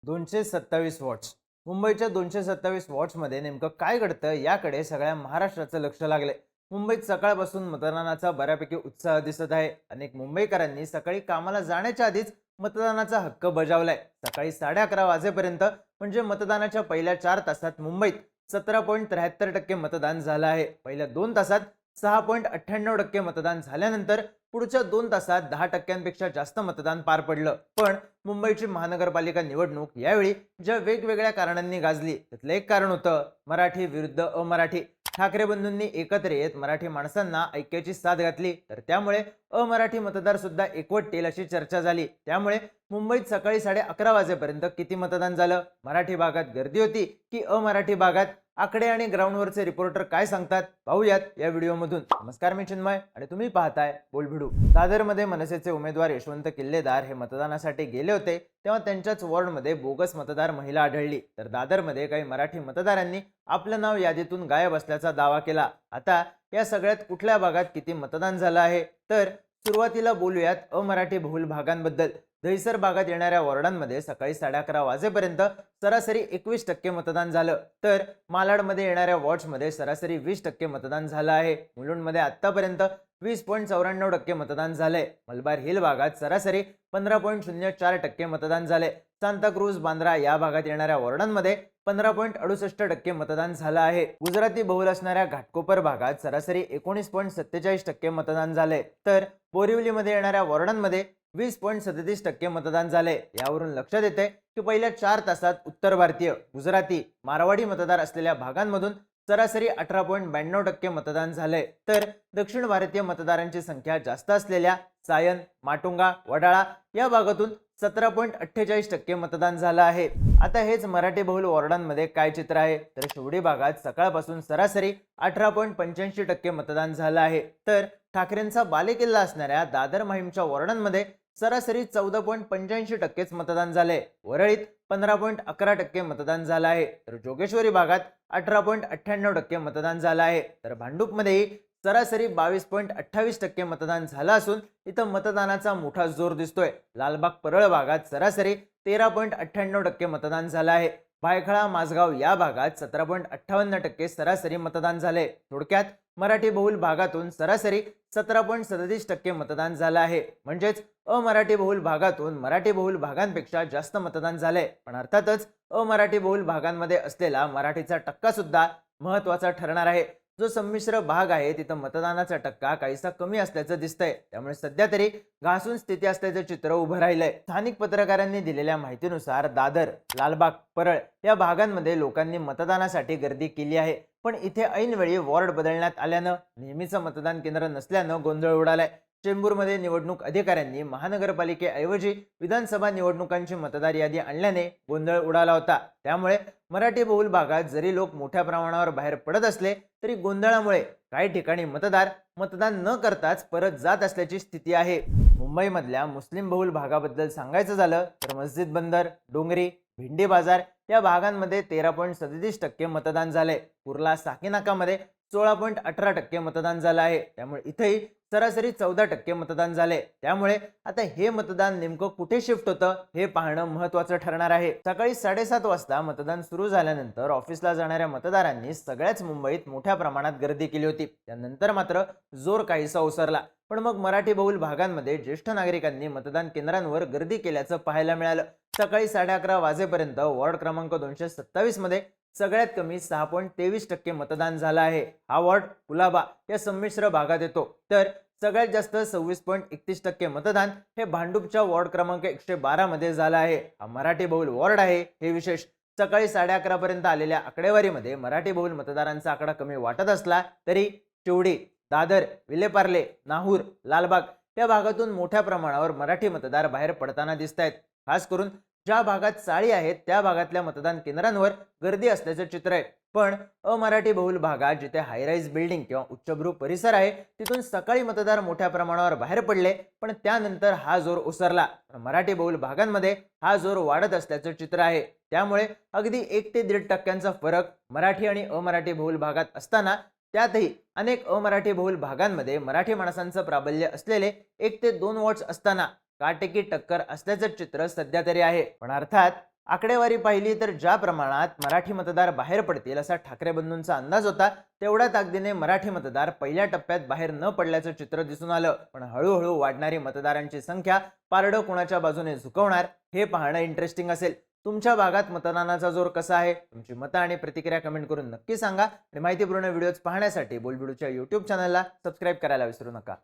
227 what's. मुंबईच्या 227 वॉट्समध्ये नेमकं काय घडतं याकडे सगळ्या महाराष्ट्राचं लक्ष लागलंय. मुंबईत सकाळपासून मतदानाचा बऱ्यापैकी उत्साह दिसत आहे. अनेक मुंबईकरांनी सकाळी कामाला जाण्याच्या आधीच मतदानाचा हक्क बजावलाय. सकाळी 11:30 वाजेपर्यंत म्हणजे मतदानाच्या पहिल्या 4 तासात मुंबईत 17.73% मतदान झालं आहे. पहिल्या 2 तासात 6.98% मतदान झाल्यानंतर पुढच्या 2 तासात 10%पेक्षा जास्त मतदान पार पडलं. पण मुंबईची महानगरपालिका निवडणूक यावेळी ज्या वेगवेगळ्या कारणांनी गाजली त्यातलं एक कारण होतं मराठी विरुद्ध अमराठी. ठाकरे बंधूंनी एकत्र येत मराठी माणसांना ऐक्याची साथ घातली, तर त्यामुळे अमराठी मतदार सुद्धा एकवटतील अशी चर्चा झाली. त्यामुळे मुंबईत सकाळी 11:30 वाजेपर्यंत किती मतदान झालं, मराठी भागात गर्दी होती की अमराठी भागात, आकडे आणि ग्राउंडवरचे रिपोर्टर काय सांगतात पाहूयात या व्हिडिओमधून. नमस्कार, मी चिन्मय आणि तुम्ही पाहताय बोलभिडू. दादरमध्ये मनसेचे उमेदवार यशवंत किल्लेदार हे मतदानासाठी गेले होते तेव्हा त्यांच्याच वॉर्डमध्ये बोगस मतदार महिला आढळली. तर दादरमध्ये काही मराठी मतदारांनी आपलं नाव यादीतून गायब असल्याचा दावा केला. आता या सगळ्यात कुठल्या भागात किती मतदान झालं आहे, तर सुरुवातीला बोलूयात अमराठी बहुल भागांबद्दल. दहिसर भागात येणाऱ्या वॉर्डांमध्ये सकाळी 11:30 वाजेपर्यंत सरासरी 21% मतदान झालं. तर मालाडमध्ये येणाऱ्या वॉर्ड्समध्ये सरासरी 20% मतदान झालं आहे. मुलुंडमध्ये आतापर्यंत 20.94% मतदान झालंय. मलबार हिल भागात सरासरी 15.04% मतदान झाले. सांताक्रूज, बांद्रा या भागात येणाऱ्या वॉर्डांमध्ये 15.68% मतदान झालं आहे. गुजराती बहुल असणाऱ्या घाटकोपर भागात सरासरी 19.47% मतदान झाले. तर बोरिवलीमध्ये येणाऱ्या वॉर्डांमध्ये 20.37% मतदान झाले. यावरून लक्षात येते की पहिल्या 4 तासात उत्तर भारतीय, गुजराती, मारवाडी मतदार असलेल्या भागांमधून सरासरी 18.92% मतदान झाले. तर दक्षिण भारतीय मतदारांची संख्या जास्त असलेल्या सायन, माटुंगा, वडाळा या भागातून 17.48% मतदान झालं आहे. आता हेच मराठी बहुल वॉर्डांमध्ये काय चित्र आहे, तर शिवडी भागात सकाळपासून सरासरी 18.85% मतदान झालं आहे. तर ठाकरेंचा बालेकिल्ला असणाऱ्या दादर माहीमच्या वॉर्डांमध्ये सरासरी 14.85% मतदान झाले. वरळीत 15.11% मतदान झालं आहे. तर जोगेश्वरी भागात 18.98% मतदान झालं आहे. तर भांडूपमध्येही सरासरी 22.28% मतदान झालं असून इथं मतदानाचा मोठा जोर दिसतोय. लालबाग परळ भागात सरासरी 13.98% मतदान झालं आहे. भायखळा, माझगाव या भागात 17.58% सरासरी मतदान झाले. थोडक्यात मराठी बहुल भागातून सरासरी 17.37% मतदान झालं आहे. म्हणजेच अमराठी बहुल भागातून मराठी बहुल भागांपेक्षा जास्त मतदान झाले. पण अर्थातच अमराठी बहुल भागांमध्ये असलेला मराठीचा टक्का सुद्धा महत्त्वाचा ठरणार आहे. जो संमिश्र भाग आहे तिथं मतदानाचा टक्का काहीसा कमी असल्याचं दिसतंय. त्यामुळे सध्या तरी घासून स्थिती असल्याचं चित्र उभं राहिलंय. स्थानिक पत्रकारांनी दिलेल्या माहितीनुसार दादर, लालबाग, परळ या भागांमध्ये लोकांनी मतदानासाठी गर्दी केली आहे. पण इथे ऐनवेळी वॉर्ड बदलण्यात आल्यानं नेहमीचं मतदान केंद्र नसल्यानं गोंधळ उडालाय. चेंबूरमध्ये निवडणूक अधिकाऱ्यांनी महानगरपालिकेऐवजी विधानसभा निवडणुकांची मतदार यादी आणल्याने गोंधळ उडाला होता. त्यामुळे मराठी बहुल भागात जरी लोक मोठ्या प्रमाणावर बाहेर पडत असले तरी गोंधळामुळे काही ठिकाणी मतदार मतदान न करताच परत जात असल्याची स्थिती आहे. मुंबईमधल्या मुस्लिम बहुल भागाबद्दल सांगायचं झालं तर मस्जिद बंदर, डोंगरी, भिंडी बाजार या भागांमध्ये 13.37% मतदान झाले. कुर्ला, साकीनाकामध्ये 16.18% मतदान झालं आहे. त्यामुळे इथेही सरासरी 14% मतदान झाले. त्यामुळे आता हे मतदान नेमकं कुठे शिफ्ट होतं हे पाहणं महत्त्वाचं ठरणार आहे. सकाळी 7:30 वाजता मतदान सुरू झाल्यानंतर ऑफिसला जाणाऱ्या मतदारांनी सगळ्याच मुंबईत मोठ्या प्रमाणात गर्दी केली होती. त्यानंतर मात्र जोर काहीसा ओसरला. पण मग मराठी बहुल भागांमध्ये ज्येष्ठ नागरिकांनी मतदान केंद्रांवर गर्दी केल्याचं पाहायला मिळालं. सकाळी 11:30 वाजेपर्यंत वॉर्ड क्रमांक 227 मध्ये सगळ्यात कमी 6.23% मतदान झालं आहे. हा वॉर्ड कुलाबा या संमिश्र भागात येतो. तर सगळ्यात जास्त 26.31% मतदान हे भांडूपच्या वॉर्ड क्रमांक 112 मध्ये झालं आहे. हा मराठी बहुल वॉर्ड आहे हे विशेष. सकाळी 11:30 पर्यंत आलेल्या आकडेवारीमध्ये मराठी बहुल मतदारांचा आकडा कमी वाटत असला तरी शिवडी, दादर, विलेपार्ले, नाहूर, लालबाग या भागातून मोठ्या प्रमाणावर मराठी मतदार बाहेर पडताना दिसत आहेत. खास करून ज्या भागात चाळी आहेत त्या भागातल्या मतदान केंद्रांवर गर्दी असल्याचं चित्र आहे. पण अमराठी बहुल भागात जिथे हायराईज बिल्डिंग किंवा उच्चभ्रू परिसर आहे तिथून सकाळी मतदार मोठ्या प्रमाणावर बाहेर पडले, पण त्यानंतर हा जोर ओसरला. मराठी बहुल भागांमध्ये हा जोर वाढत असल्याचं चित्र आहे. त्यामुळे अगदी 1 ते 1.5% फरक मराठी आणि अमराठी बहुल भागात असताना त्यातही अनेक अमराठी बहुल भागांमध्ये मराठी माणसांचं प्राबल्य असलेले 1 ते 2 वॉट्स असताना काटेकी टक्कर असल्याचं चित्र सध्या तरी आहे. पण अर्थात आकडेवारी पाहिली तर ज्या प्रमाणात मराठी मतदार बाहेर पडतील असा ठाकरे बंधूंचा अंदाज होता, तेवढ्या ताकदीने मराठी मतदार पहिल्या टप्प्यात बाहेर न पडल्याचं चित्र दिसून आलं. पण हळूहळू वाढणारी मतदारांची संख्या पारडं कोणाच्या बाजूने झुकवणार हे पाहणं इंटरेस्टिंग असेल. तुमच्या भागात मतदानाचा जोर कसा आहे? तुमची मतं आणि प्रतिक्रिया कमेंट करून नक्की सांगा आणि माहितीपूर्ण व्हिडिओज पाहण्यासाठी बोलबिडूच्या YouTube चॅनलला सबस्क्राईब करायला विसरू नका.